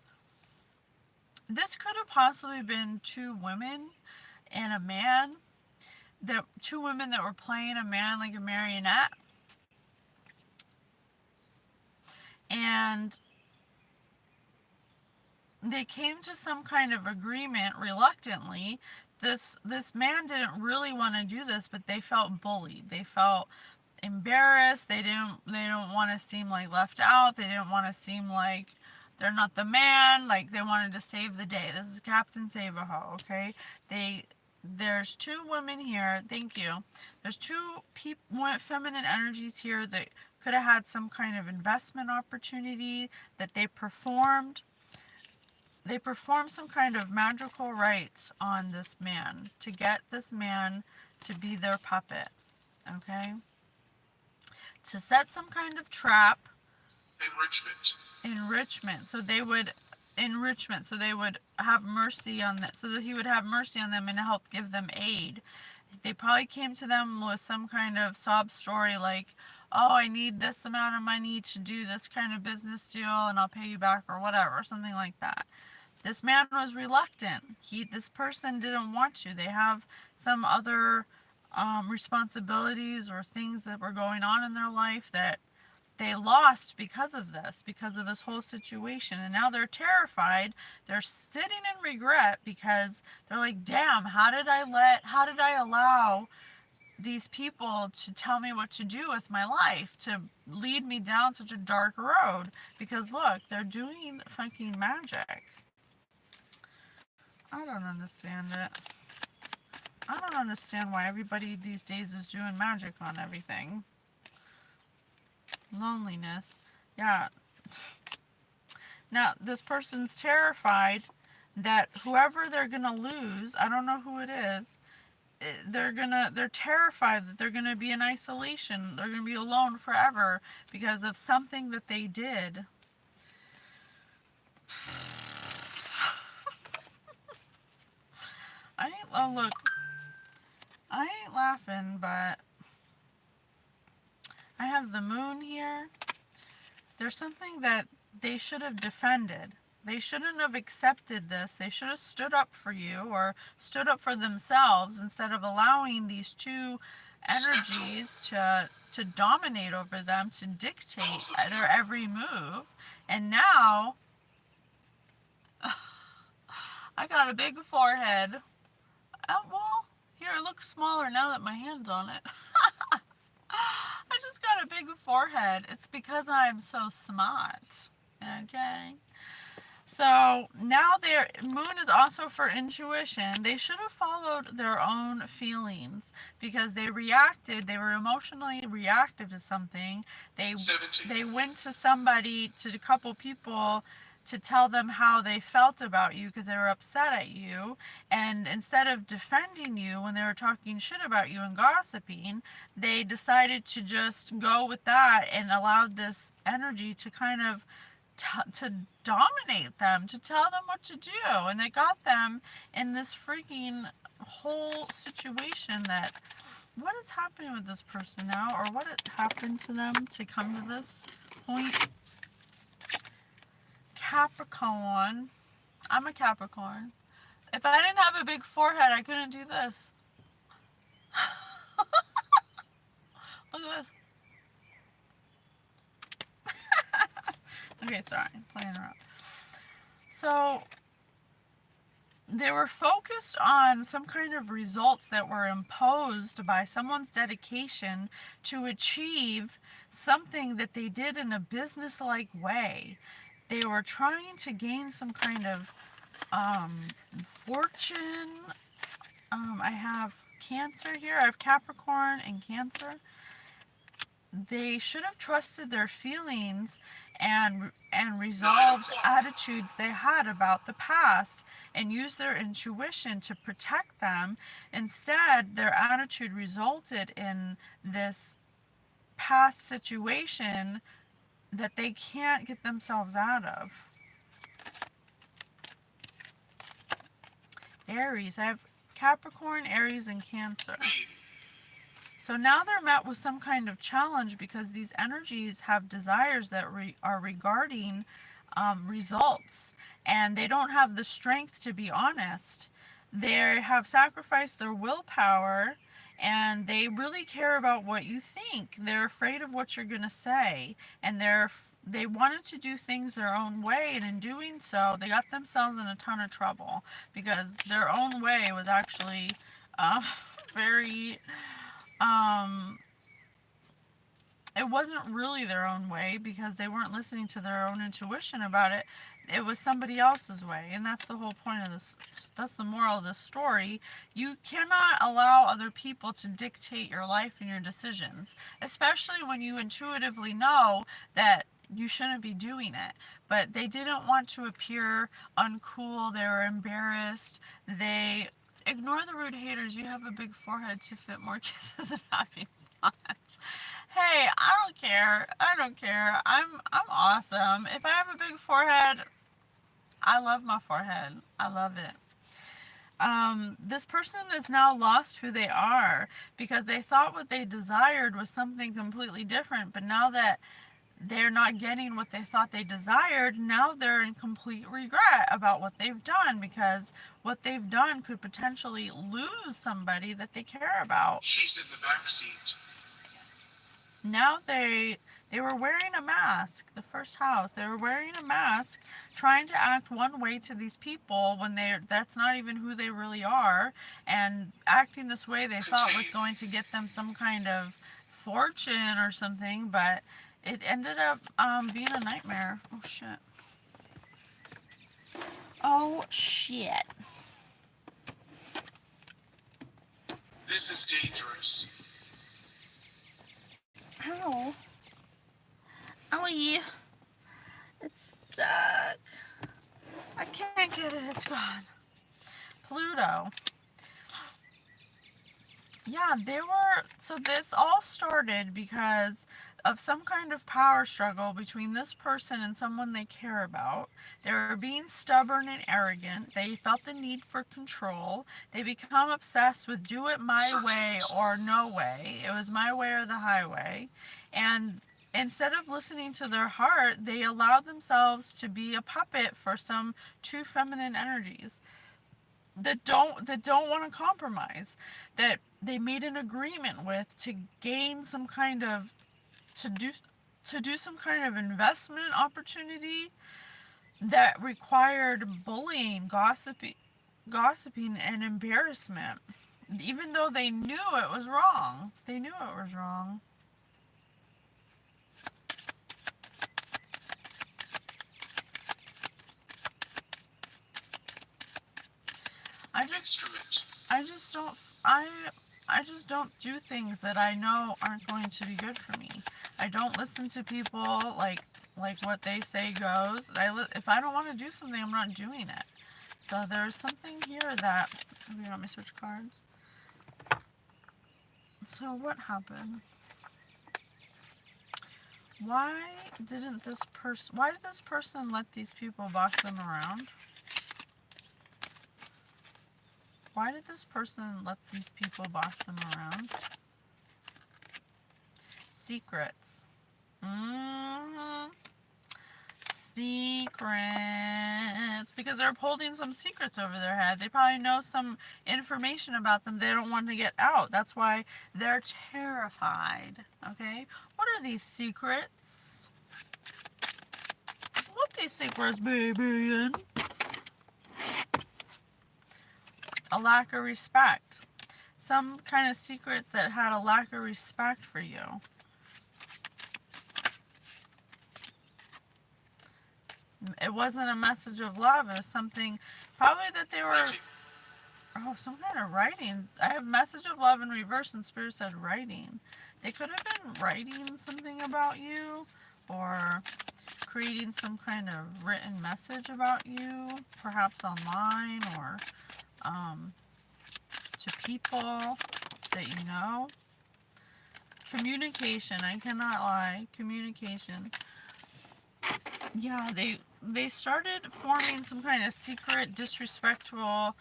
This could have possibly been two women and a man. Two women that were playing a man like a marionette. And they came to some kind of agreement reluctantly. This man didn't really want to do this, but they felt bullied. They felt embarrassed. They don't want to seem like left out. They didn't want to seem like they're not the man. Like they wanted to save the day. This is Captain Save-A-Ho, okay? There's two women here. Thank you. There's two feminine energies here that could have had some kind of investment opportunity that they performed some kind of magical rites on this man to get this man to be their puppet, okay? To set some kind of trap. Enrichment. So they would have mercy on that, so that he would have mercy on them and help give them aid. They probably came to them with some kind of sob story like, oh, I need this amount of money to do this kind of business deal and I'll pay you back or whatever, something like that. This man was reluctant. This person didn't want to. They have some other responsibilities or things that were going on in their life that they lost because of this whole situation. And now they're terrified. They're sitting in regret because they're like, damn, how did I allow these people to tell me what to do with my life, to lead me down such a dark road? Because look, they're doing fucking magic. I don't understand it. I don't understand why everybody these days is doing magic on everything. Loneliness. Yeah. Now, this person's terrified that whoever they're gonna lose, I don't know who it is, they're terrified that they're gonna be in isolation. They're gonna be alone forever because of something that they did. Look, I ain't laughing, but I have the moon here. There's something that they should have defended. They shouldn't have accepted this. They should have stood up for you or stood up for themselves instead of allowing these two energies to dominate over them, to dictate their every move. And now I got a big forehead. Well, here, it looks smaller now that my hand's on it. I just got a big forehead. It's because I'm so smart. Okay? So now their moon is also for intuition. They should have followed their own feelings because they were emotionally reactive to something. They went to a couple people to tell them how they felt about you because they were upset at you, and instead of defending you when they were talking shit about you and gossiping, they decided to just go with that and allowed this energy to kind of to dominate them, to tell them what to do, and they got them in this freaking whole situation. That what is happening with this person now, or what happened to them to come to this point? Capricorn. I'm a Capricorn. If I didn't have a big forehead, I couldn't do this. Look at this. Okay, sorry, playing around. So they were focused on some kind of results that were imposed by someone's dedication to achieve something that they did in a business-like way. They were trying to gain some kind of fortune. I have Cancer here. I have Capricorn and Cancer. They should have trusted their feelings and resolved attitudes they had about the past and used their intuition to protect them. Instead, their attitude resulted in this past situation that they can't get themselves out of. Aries. I have Capricorn, Aries, and Cancer. So now they're met with some kind of challenge because these energies have desires that are regarding results, and they don't have the strength to be honest. They have sacrificed their willpower, and they really care about what you think. They're afraid of what you're going to say, and they wanted to do things their own way, and in doing so, they got themselves in a ton of trouble because their own way was actually very it wasn't really their own way because they weren't listening to their own intuition about it. It was somebody else's way, and that's the whole point of this. That's the moral of this story. You cannot allow other people to dictate your life and your decisions, especially when you intuitively know that you shouldn't be doing it. But they didn't want to appear uncool. They were embarrassed. They ignore the rude haters. You have a big forehead to fit more kisses and happy thoughts. Hey, I don't care. I don't care. I'm awesome. If I have a big forehead, I love my forehead. I love it. This person is now lost who they are because they thought what they desired was something completely different, but now that they're not getting what they thought they desired, now they're in complete regret about what they've done because what they've done could potentially lose somebody that they care about. She's in the back seat. Now they were wearing a mask. The first house, they were wearing a mask, trying to act one way to these people when that's not even who they really are, and acting this way they thought was going to get them some kind of fortune or something, but it ended up being a nightmare. Oh shit. Oh shit. This is dangerous. Ow. Owie. It's stuck. I can't get it. It's gone. Pluto. Yeah, so this all started because of some kind of power struggle between this person and someone they care about. They were being stubborn and arrogant. They felt the need for control. They become obsessed with do it my way or no way. It was my way or the highway. And instead of listening to their heart, they allowed themselves to be a puppet for some too feminine energies that don't want to compromise, that they made an agreement with to gain some kind of to do some kind of investment opportunity that required bullying, gossiping and embarrassment, even though they knew it was wrong. They knew it was wrong. I just don't do things that I know aren't going to be good for me. I don't listen to people like what they say goes. If I don't want to do something, I'm not doing it. So there's something here that you want me to switch cards. So what happened? Why did this person let these people boss them around? Why did this person let these people boss them around? Secrets. Secrets. Because they're holding some secrets over their head. They probably know some information about them they don't want to get out. That's why they're terrified. Okay? What are these secrets? What these secrets, baby? A lack of respect. Some kind of secret that had a lack of respect for you. It wasn't a message of love. It was something probably that they were... Oh, some kind of writing. I have message of love in reverse and Spirit said writing. They could have been writing something about you or creating some kind of written message about you, perhaps online or to people that you know. Communication. I cannot lie. Communication. Yeah, they started forming some kind of secret, disrespectful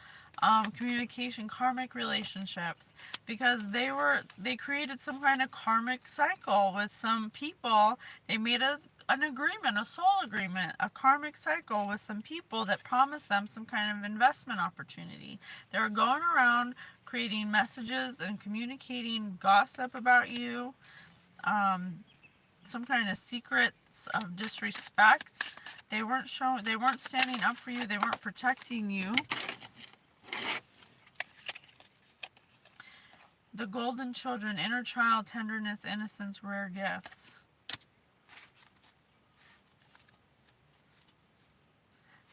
communication, karmic relationships, because they created some kind of karmic cycle with some people. They made an agreement, a soul agreement, a karmic cycle with some people that promised them some kind of investment opportunity. They were going around creating messages and communicating gossip about you, um, some kind of secrets of disrespect. They weren't standing up for you, they weren't protecting you. The golden children, inner child, tenderness, innocence, rare gifts.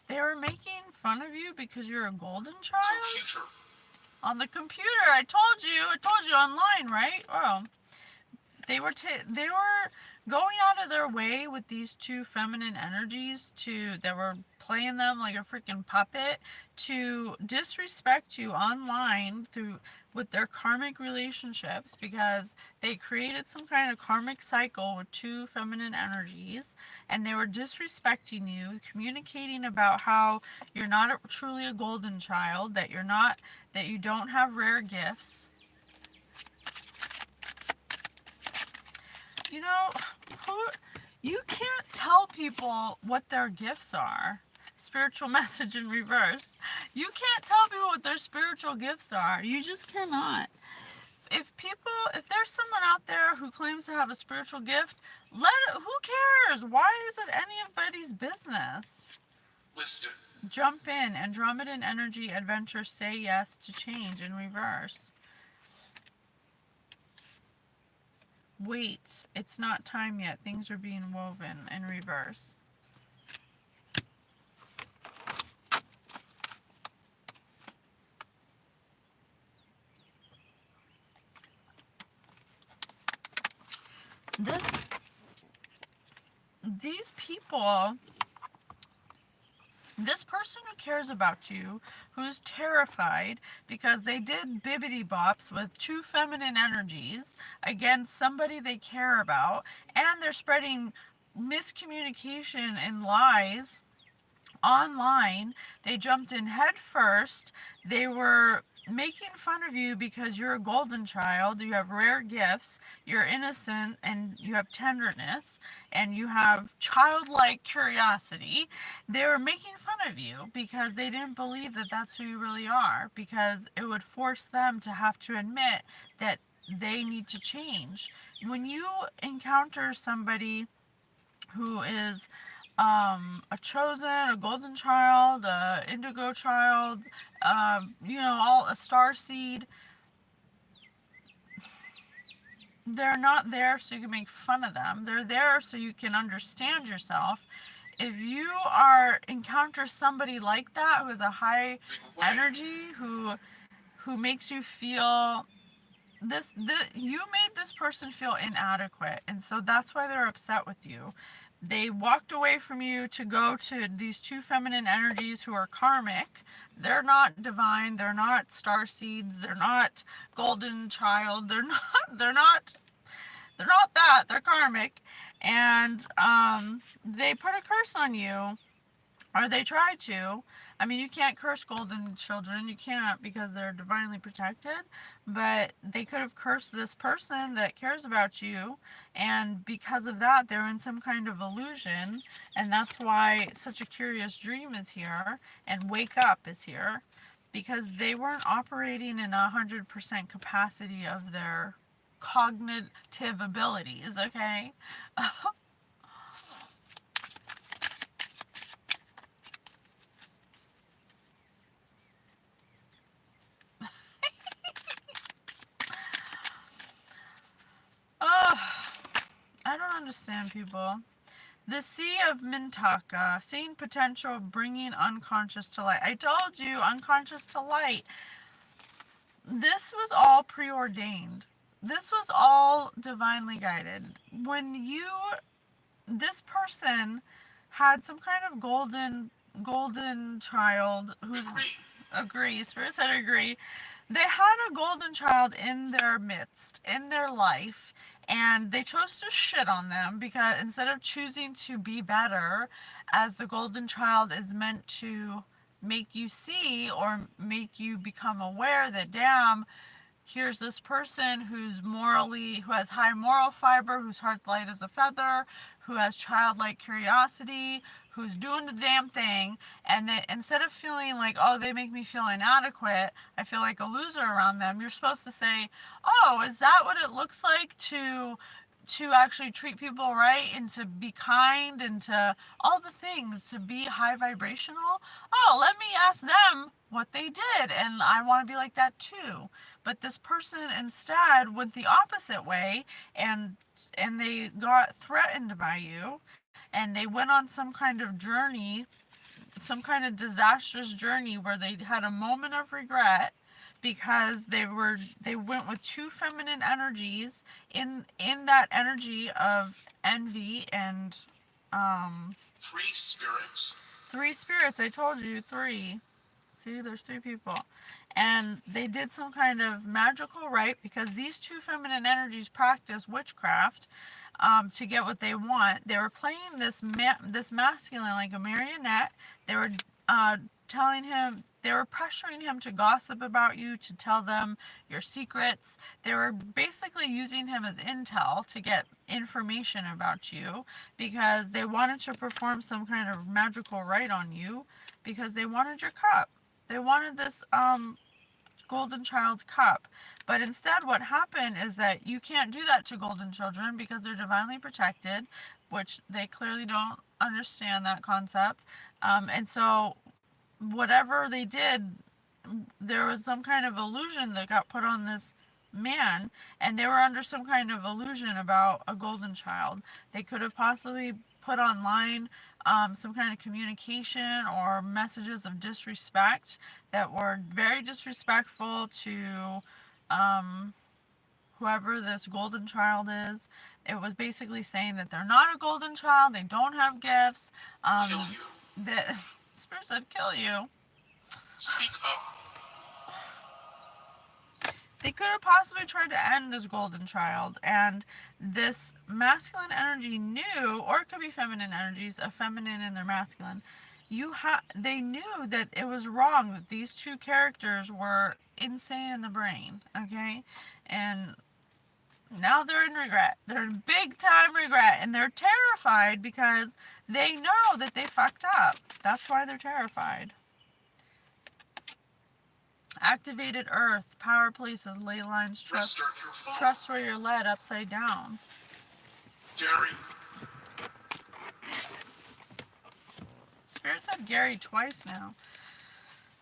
They were making fun of you because you're a golden child? Computer. On the computer, I told you online, right? Oh, they were going out of their way with these two feminine energies that were playing them like a freaking puppet to disrespect you online through with their karmic relationships, because they created some kind of karmic cycle with two feminine energies, and they were disrespecting you, communicating about how you're not truly a golden child, that you don't have rare gifts. You know, who you can't tell people what their gifts are. Spiritual message in reverse. You can't tell people what their spiritual gifts are. You just cannot. If there's someone out there who claims to have a spiritual gift, who cares? Why is it anybody's business? Wisdom. Jump in. Andromedan energy adventure, say yes to change in reverse. Wait, it's not time yet. Things are being woven in reverse. These people, this person who cares about you, who's terrified because they did bibbity bops with two feminine energies against somebody they care about, and they're spreading miscommunication and lies online. They jumped in head first. They were making fun of you because you're a golden child, you have rare gifts, you're innocent, and you have tenderness, and you have childlike curiosity. They were making fun of you because they didn't believe that that's who you really are, because it would force them to have to admit that they need to change. When you encounter somebody who is a chosen, a golden child, a indigo child, all a star seed. They're not there so you can make fun of them. They're there so you can understand yourself. If you encounter somebody like that who has a high energy, who makes you feel you made this person feel inadequate, and so that's why they're upset with you. They walked away from you to go to these two feminine energies who are karmic. They're not divine, they're not star seeds, they're not golden child, they're not that, they're karmic. And they put a curse on you, or they try to. I mean, you can't curse golden children. You can't, because they're divinely protected. But they could have cursed this person that cares about you. And because of that, they're in some kind of illusion. And that's why such a curious dream is here. And wake up is here. Because they weren't operating in 100% capacity of their cognitive abilities, okay? Ugh. I don't understand people. The Sea of Mintaka, seeing potential, bringing unconscious to light. I told you, unconscious to light. This was all preordained. This was all divinely guided. This person had some kind of golden child who's agree, Spirit said agree. They had a golden child in their midst, in their life, and they chose to shit on them because instead of choosing to be better, as the golden child is meant to make you see or make you become aware that, damn, here's this person who has high moral fiber, whose heart light as a feather, who has childlike curiosity, who's doing the damn thing, and that instead of feeling like, oh, they make me feel inadequate, I feel like a loser around them, you're supposed to say, oh, is that what it looks like to actually treat people right and to be kind and to all the things, to be high vibrational? Oh, let me ask them what they did, and I want to be like that too. But this person instead went the opposite way, and they got threatened by you, and they went on some kind of journey, some kind of disastrous journey where they had a moment of regret because they went with two feminine energies in that energy of envy and um Three spirits. three spirits. I told you, three. See, there's three people. And they did some kind of magical rite because these two feminine energies practice witchcraft to get what they want. They were playing this masculine like a marionette. They were telling him, they were pressuring him to gossip about you, to tell them your secrets. They were basically using him as intel to get information about you because they wanted to perform some kind of magical rite on you because they wanted your cup. They wanted this golden child cup. But instead what happened is that you can't do that to golden children because they're divinely protected, which they clearly don't understand that concept. And so whatever they did, there was some kind of illusion that got put on this man, and they were under some kind of illusion about a golden child. They could have possibly put online some kind of communication or messages of disrespect that were very disrespectful to whoever this golden child is. It was basically saying that they're not a golden child, they don't have gifts. Kill you. The spirit said kill you. Speak up. They could have possibly tried to end this golden child, and this masculine energy knew, or it could be feminine energies, a feminine and their masculine. They knew that it was wrong, that these two characters were insane in the brain, okay? And now they're in regret. They're in big time regret, and they're terrified because they know that they fucked up. That's why they're terrified. Activated earth, power places, ley lines, trust where you're led, upside down. Gary. Spirit said Gary twice now.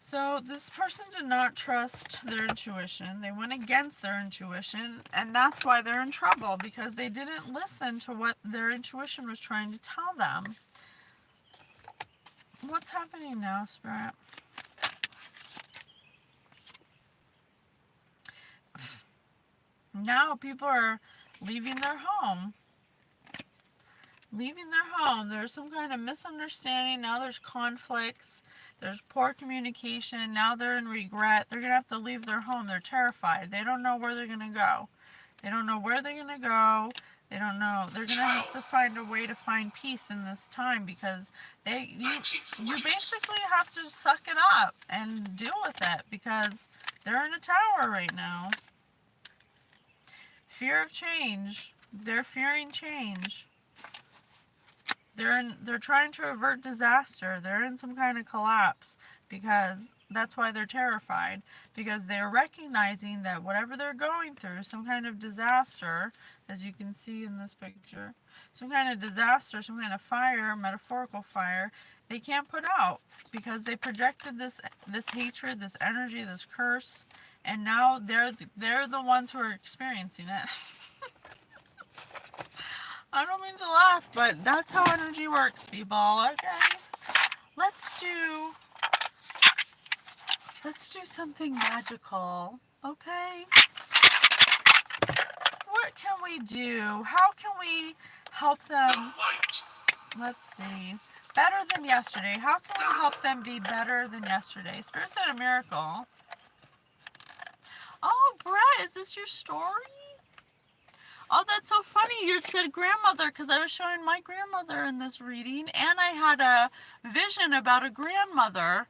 So this person did not trust their intuition. They went against their intuition, and that's why they're in trouble, because they didn't listen to what their intuition was trying to tell them. What's happening now, Spirit? Now people are leaving their home. Leaving their home. There's some kind of misunderstanding. Now there's conflicts. There's poor communication. Now they're in regret. They're going to have to leave their home. They're terrified. They don't know where they're going to go. They don't know where they're going to go. They don't know. They're going to have to find a way to find peace in this time because you basically have to suck it up and deal with it because they're in a tower right now. Fear of change. They're fearing change. They're trying to avert disaster. They're in some kind of collapse because that's why they're terrified. Because they're recognizing that whatever they're going through, some kind of disaster, as you can see in this picture, some kind of disaster, some kind of fire, metaphorical fire, they can't put out because they projected this hatred, this energy, this curse, and now they're the ones who are experiencing it. I don't mean to laugh, but that's how energy works, people, okay? Let's do something magical, okay? What can we do? How can we help them? Let's see. Better than yesterday. How can we help them be better than yesterday? Spirit said a miracle. Oh, Brett, is this your story? Oh, that's so funny. You said grandmother because I was showing my grandmother in this reading, and I had a vision about a grandmother.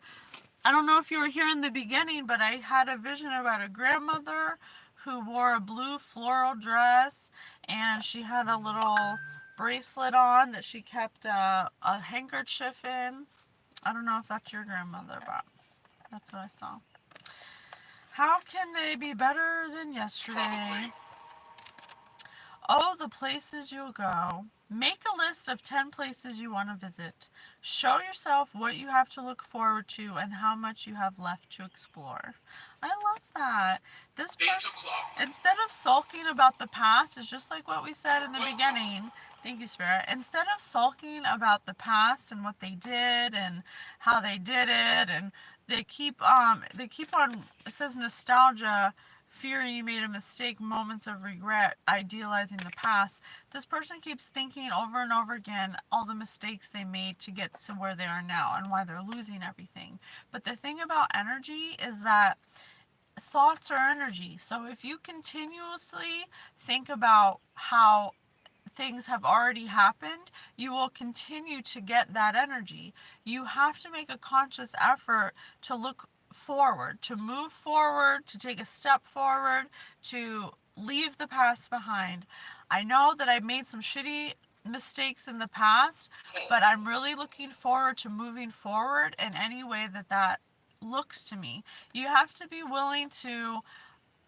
I don't know if you were here in the beginning, but I had a vision about a grandmother who wore a blue floral dress, and she had a little bracelet on that she kept a handkerchief in. I don't know if that's your grandmother, but that's what I saw. How can they be better than yesterday? Probably. Oh, the places you'll go. Make a list of 10 places you want to visit. Show yourself what you have to look forward to and how much you have left to explore. I love that. This 8 person, o'clock. instead of sulking about the past, is just like what we said in the beginning. Thank you, Spirit. Instead of sulking about the past and what they did and how they did it, and they keep on. It says nostalgia, fearing you made a mistake, moments of regret, idealizing the past. This person keeps thinking over and over again all the mistakes they made to get to where they are now and why they're losing everything. But the thing about energy is that thoughts are energy. So if you continuously think about how things have already happened, you will continue to get that energy. You have to make a conscious effort to look forward, to move forward, to take a step forward, to leave the past behind. I know that I've made some shitty mistakes in the past, but I'm really looking forward to moving forward in any way that looks to me. You have to be willing to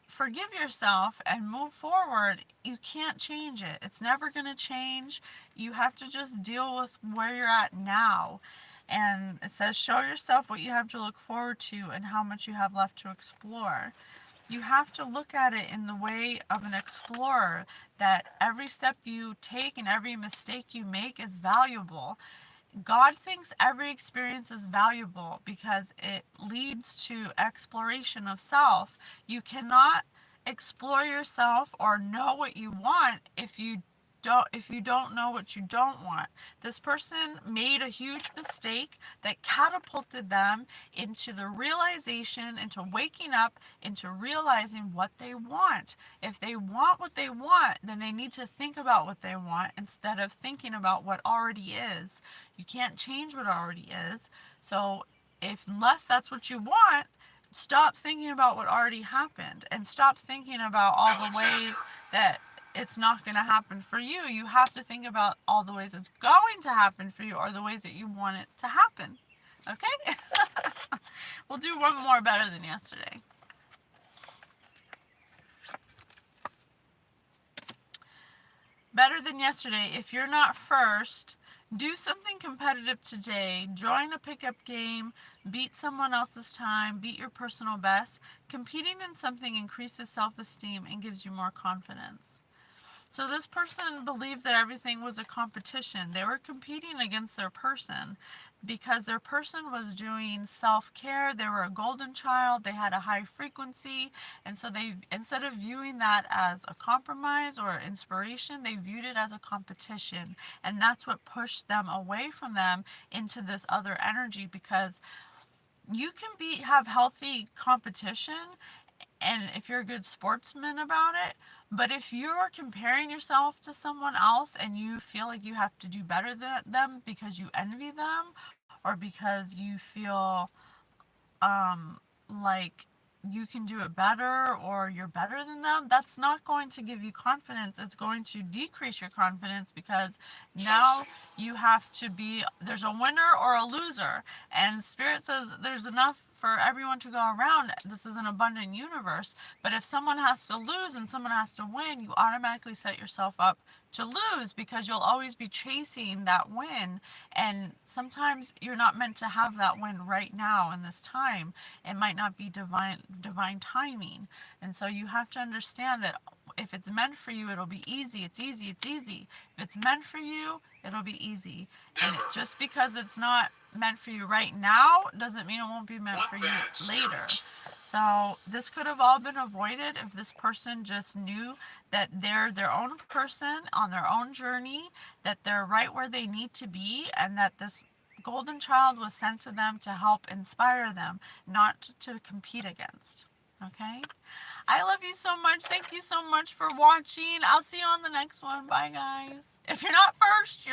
forgive yourself and move forward. You can't change it. It's never going to change. You have to just deal with where you're at now. And it says, show yourself what you have to look forward to and how much you have left to explore. You have to look at it in the way of an explorer, that every step you take and every mistake you make is valuable. God thinks every experience is valuable because it leads to exploration of self. You cannot explore yourself or know what you want if you don't know what you don't want. This person made a huge mistake that catapulted them into the realization, into waking up, into realizing what they want. If they want what they want, then they need to think about what they want instead of thinking about what already is. You can't change what already is. So if unless that's what you want, stop thinking about what already happened and stop thinking about all the ways that it's not going to happen for you. You have to think about all the ways it's going to happen for you or the ways that you want it to happen. Okay? We'll do one more better than yesterday. Better than yesterday. If you're not first, do something competitive today. Join a pickup game. Beat someone else's time. Beat your personal best. Competing in something increases self-esteem and gives you more confidence. So this person believed that everything was a competition. They were competing against their person because their person was doing self-care. They were a golden child. They had a high frequency. And so they, instead of viewing that as a compromise or inspiration, they viewed it as a competition. And that's what pushed them away from them into this other energy, because you can have healthy competition and if you're a good sportsman about it. But if you're comparing yourself to someone else and you feel like you have to do better than them because you envy them or because you feel like you can do it better or you're better than them, that's not going to give you confidence. It's going to decrease your confidence because now you have to be, there's a winner or a loser. And Spirit says there's enough for everyone to go around. This is an abundant universe. But if someone has to lose and someone has to win, you automatically set yourself up to lose because you'll always be chasing that win. And sometimes you're not meant to have that win right now in this time. It might not be divine timing. And so you have to understand that if it's meant for you, it'll be easy. It's easy. It's easy. If it's meant for you, it'll be easy. And just because it's not meant for you right now doesn't mean it won't be meant for you later. So this could have all been avoided if this person just knew that they're their own person on their own journey, that they're right where they need to be, and that this golden child was sent to them to help inspire them, not to compete against. Okay? I love you so much. Thank you so much for watching. I'll see you on the next one. Bye, guys. If you're not first,